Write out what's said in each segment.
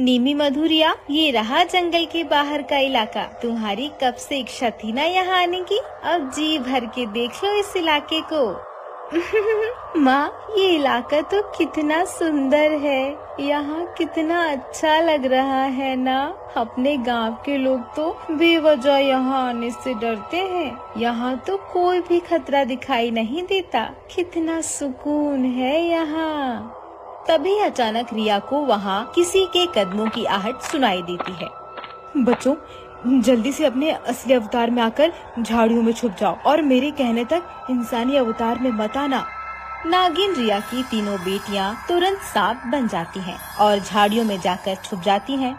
नीमी मधुरिया, ये रहा जंगल के बाहर का इलाका। तुम्हारी कब से इच्छा थी ना यहाँ आने की, अब जी भर के देख लो इस इलाके को। माँ, ये इलाका तो कितना सुंदर है, यहाँ कितना अच्छा लग रहा है ना। अपने गांव के लोग तो बेवजह यहाँ आने से डरते हैं, यहाँ तो कोई भी खतरा दिखाई नहीं देता। कितना सुकून है यहाँ। तभी अचानक रिया को वहाँ किसी के कदमों की आहट सुनाई देती है। बच्चों, जल्दी से अपने असली अवतार में आकर झाड़ियों में छुप जाओ और मेरे कहने तक इंसानी अवतार में मत आना। नागिन रिया की तीनों बेटियां तुरंत सांप बन जाती हैं और झाड़ियों में जाकर छुप जाती हैं।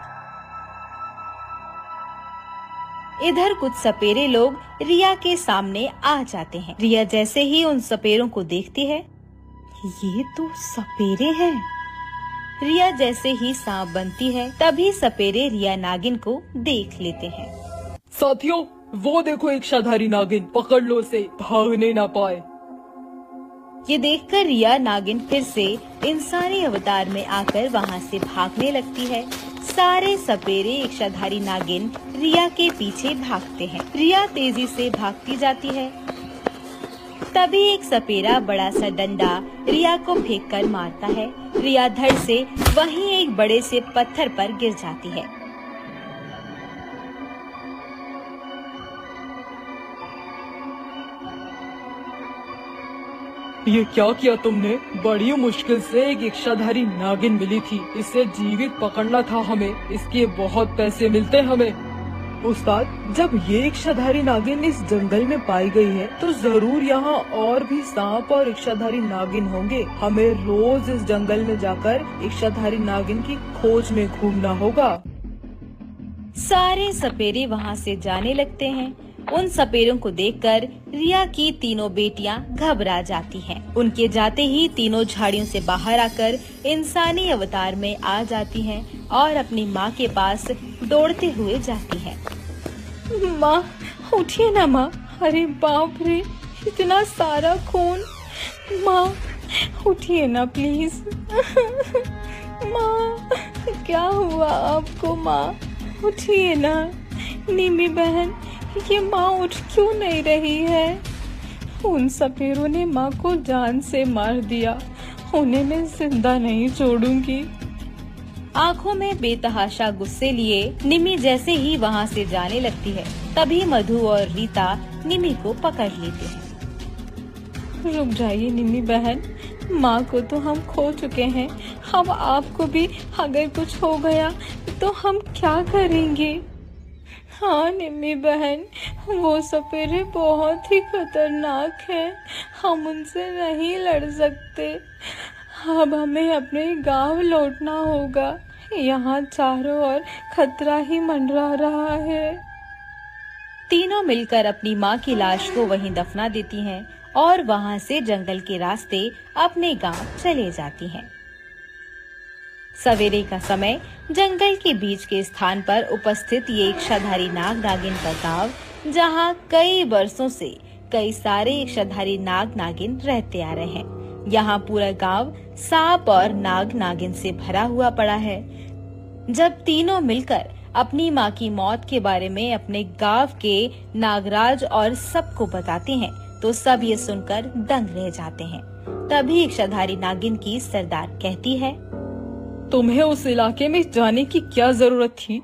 इधर कुछ सपेरे लोग रिया के सामने आ जाते हैं। रिया जैसे ही उन सपेरों को देखती है, ये तो सपेरे हैं। रिया जैसे ही सांप बनती है, तभी सपेरे रिया नागिन को देख लेते हैं। साथियों, वो देखो एक इच्छाधारी नागिन, पकड़ लो उसे, भागने ना पाए। ये देखकर रिया नागिन फिर से इंसानी अवतार में आकर वहाँ से भागने लगती है। सारे सपेरे इच्छाधारी नागिन रिया के पीछे भागते हैं। रिया तेजी से भागती जाती है। तभी एक सपेरा बड़ा सा डंडा रिया को फेंककर मारता है। रिया धड़ से वहीं एक बड़े से पत्थर पर गिर जाती है। ये क्या किया तुमने? बड़ी मुश्किल से एक इच्छाधारी नागिन मिली थी, इसे जीवित पकड़ना था हमें, इसके बहुत पैसे मिलते हमें। उस्ताद, जब ये इच्छाधारी नागिन इस जंगल में पाई गई है तो जरूर यहाँ और भी सांप और इच्छाधारी नागिन होंगे। हमें रोज इस जंगल में जाकर इच्छाधारी नागिन की खोज में घूमना होगा। सारे सपेरे वहाँ से जाने लगते हैं। उन सपेरों को देखकर रिया की तीनों बेटियां घबरा जाती हैं। उनके जाते ही तीनों झाड़ियों से बाहर आकर इंसानी अवतार में आ जाती हैं और अपनी माँ के पास दौड़ते हुए जाती हैं। माँ, उठिए ना माँ। अरे बाप रे, इतना सारा खून। माँ, उठिए ना प्लीज। माँ, क्या हुआ आपको? माँ, उठिए ना। नीमी बहन, ये माँ उठ क्यों नहीं रही है? उन सपेरों ने माँ को जान से मार दिया, उन्हें मैं जिंदा नहीं छोड़ूंगी। आंखों में बेतहाशा गुस्से लिए निमी जैसे ही वहाँ से जाने लगती है, तभी मधु और रीता निमी को पकड़ लेते हैं। रुक जाइए निमी बहन, माँ को तो हम खो चुके हैं, अब आपको भी अगर कुछ हो गया तो हम क्या करेंगे? हाँ निम्मी बहन, वो सपेरे बहुत ही खतरनाक हैं, हम उनसे नहीं लड़ सकते। अब हमें अपने गांव लौटना होगा, यहाँ चारों ओर खतरा ही मंडरा रहा है। तीनों मिलकर अपनी माँ की लाश को वहीं दफना देती हैं और वहाँ से जंगल के रास्ते अपने गांव चले जाती हैं। सवेरे का समय जंगल के बीच के स्थान पर उपस्थित ये इच्छाधारी नाग नागिन का गांव, जहाँ कई वर्षों से कई सारे इच्छाधारी नाग नागिन रहते आ रहे हैं। यहाँ पूरा गांव सांप और नाग नागिन से भरा हुआ पड़ा है। जब तीनों मिलकर अपनी माँ की मौत के बारे में अपने गांव के नागराज और सबको बताते हैं तो सब ये सुनकर दंग रह जाते हैं। तभी इच्छाधारी नागिन की सरदार कहती है, तुम्हें उस इलाके में जाने की क्या जरूरत थी?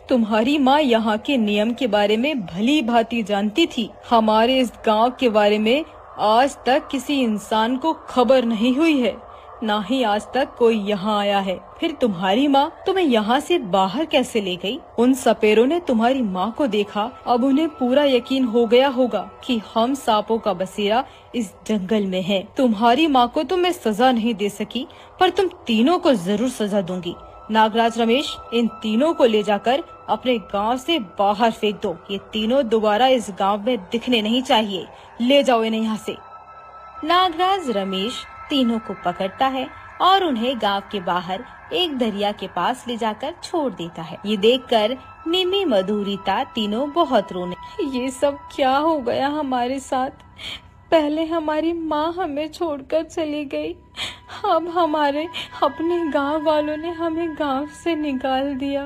तुम्हारी माँ यहाँ के नियम के बारे में भली भांति जानती थी। हमारे इस गांव के बारे में आज तक किसी इंसान को खबर नहीं हुई है, ना ही आज तक कोई यहाँ आया है। फिर तुम्हारी माँ तुम्हें यहाँ से बाहर कैसे ले गई? उन सपेरों ने तुम्हारी माँ को देखा, अब उन्हें पूरा यकीन हो गया होगा कि हम सांपों का बसेरा इस जंगल में है। तुम्हारी माँ को तो मैं सजा नहीं दे सकी, पर तुम तीनों को जरूर सजा दूंगी। नागराज रमेश, इन तीनों को ले जाकर अपने गांव से बाहर फेंक दो। ये तीनों दोबारा इस गांव में दिखने नहीं चाहिए। ले जाओ इन्हें यहाँ से। नागराज रमेश तीनों को पकड़ता है और उन्हें गांव के बाहर एक दरिया के पास ले जाकर छोड़ देता है। ये देखकर निमी, मधु, रीता तीनों बहुत रोने। ये सब क्या हो गया हमारे साथ? पहले हमारी माँ हमें छोड़कर चली गई, अब हमारे अपने गांव वालों ने हमें गांव से निकाल दिया।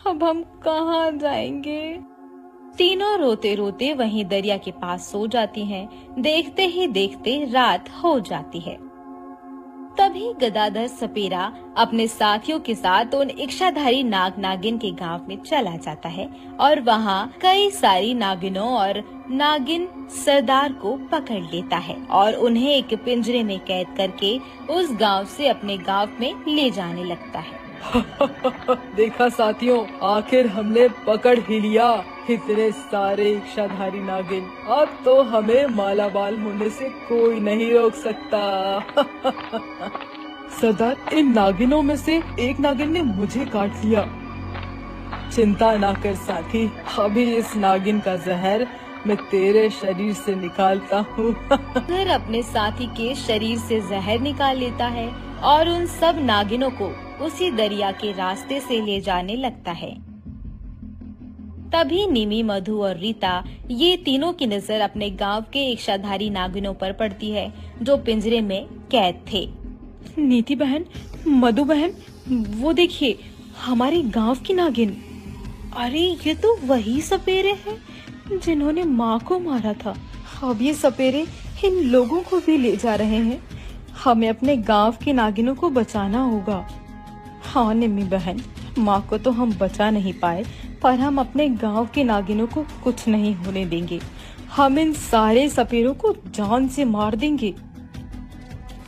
अब हम कहाँ जाएंगे? तीनों रोते रोते वहीं दरिया के पास सो जाती हैं। देखते ही देखते रात हो जाती है। तभी गदाधर सपेरा अपने साथियों के साथ उन इच्छाधारी नाग नागिन के गांव में चला जाता है और वहां कई सारी नागिनों और नागिन सरदार को पकड़ लेता है और उन्हें एक पिंजरे में कैद करके उस गांव से अपने गांव में ले जाने लगता है। देखा साथियों, आखिर हमने पकड़ ही लिया इतने सारे इच्छाधारी नागिन। अब तो हमें मालामाल होने से कोई नहीं रोक सकता। सरदार, इन नागिनों में से एक नागिन ने मुझे काट लिया। चिंता ना कर साथी, अभी इस नागिन का जहर मैं तेरे शरीर से निकालता हूँ। फिर अपने साथी के शरीर से जहर निकाल लेता है और उन सब नागिनों को उसी दरिया के रास्ते से ले जाने लगता है। तभी निमी, मधु और रीता, ये तीनों की नजर अपने गांव के इच्छाधारी नागिनों पर पड़ती है जो पिंजरे में कैद थे। नीति बहन, मधु बहन, वो देखिए हमारे गांव की नागिन। अरे ये तो वही सपेरे हैं जिन्होंने माँ को मारा था। अब ये सपेरे इन लोगों को भी ले जा रहे हैं। हमें अपने गांव की नागिनों को बचाना होगा। हाँ निम्मी बहन, माँ को तो हम बचा नहीं पाए, पर हम अपने गांव के नागिनों को कुछ नहीं होने देंगे। हम इन सारे सपेरों को जान से मार देंगे।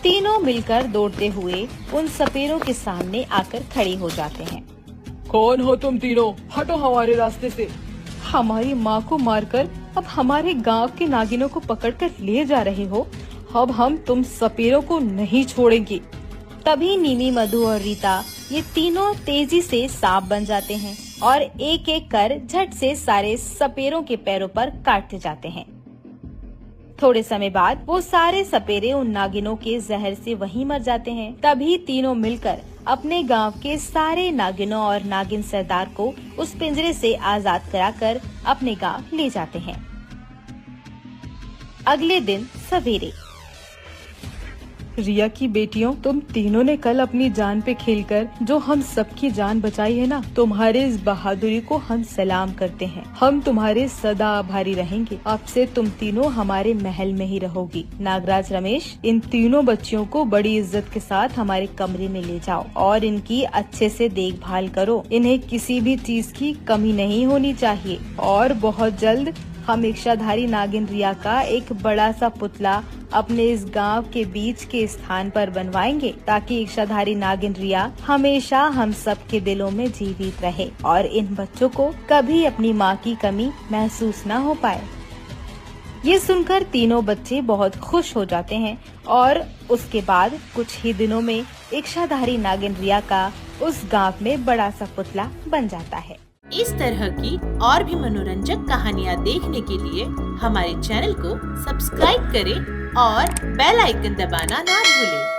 तीनों मिलकर दौड़ते हुए उन सपेरों के सामने आकर खड़े हो जाते हैं। कौन हो तुम तीनों? हटो हमारे रास्ते से। हमारी माँ को मारकर अब हमारे गांव के नागिनों को पकड़कर ले जा रहे हो। अब हम तुम सपेरों को नहीं छोड़ेंगे। तभी नीमी, मधु और रीता, ये तीनों तेजी से सांप बन जाते हैं और एक एक कर झट से सारे सपेरों के पैरों पर काटते जाते हैं। थोड़े समय बाद वो सारे सपेरे उन नागिनों के जहर से वहीं मर जाते हैं। तभी तीनों मिलकर अपने गांव के सारे नागिनों और नागिन सरदार को उस पिंजरे से आजाद कराकर अपने गांव ले जाते हैं। अगले दिन सवेरे। रिया की बेटियों, तुम तीनों ने कल अपनी जान पे खेलकर जो हम सबकी जान बचाई है ना, तुम्हारे इस बहादुरी को हम सलाम करते हैं। हम तुम्हारे सदा आभारी रहेंगे। अब से तुम तीनों हमारे महल में ही रहोगी। नागराज, रमेश, इन तीनों बच्चियों को बड़ी इज्जत के साथ हमारे कमरे में ले जाओ और इनकी अच्छे से देखभाल करो। इन्हें किसी भी चीज की कमी नहीं होनी चाहिए। और बहुत जल्द हम इच्छाधारी नागिन रिया का एक बड़ा सा पुतला अपने इस गांव के बीच के स्थान पर बनवाएंगे ताकि इच्छाधारी नागिन रिया हमेशा हम सब के दिलों में जीवित रहे और इन बच्चों को कभी अपनी माँ की कमी महसूस न हो पाए। ये सुनकर तीनों बच्चे बहुत खुश हो जाते हैं और उसके बाद कुछ ही दिनों में इच्छाधारी नागिन रिया का उस गांव में बड़ा सा पुतला बन जाता है। इस तरह की और भी मनोरंजक कहानियाँ देखने के लिए हमारे चैनल को सब्सक्राइब करें और बेल आइकन दबाना ना भूलें।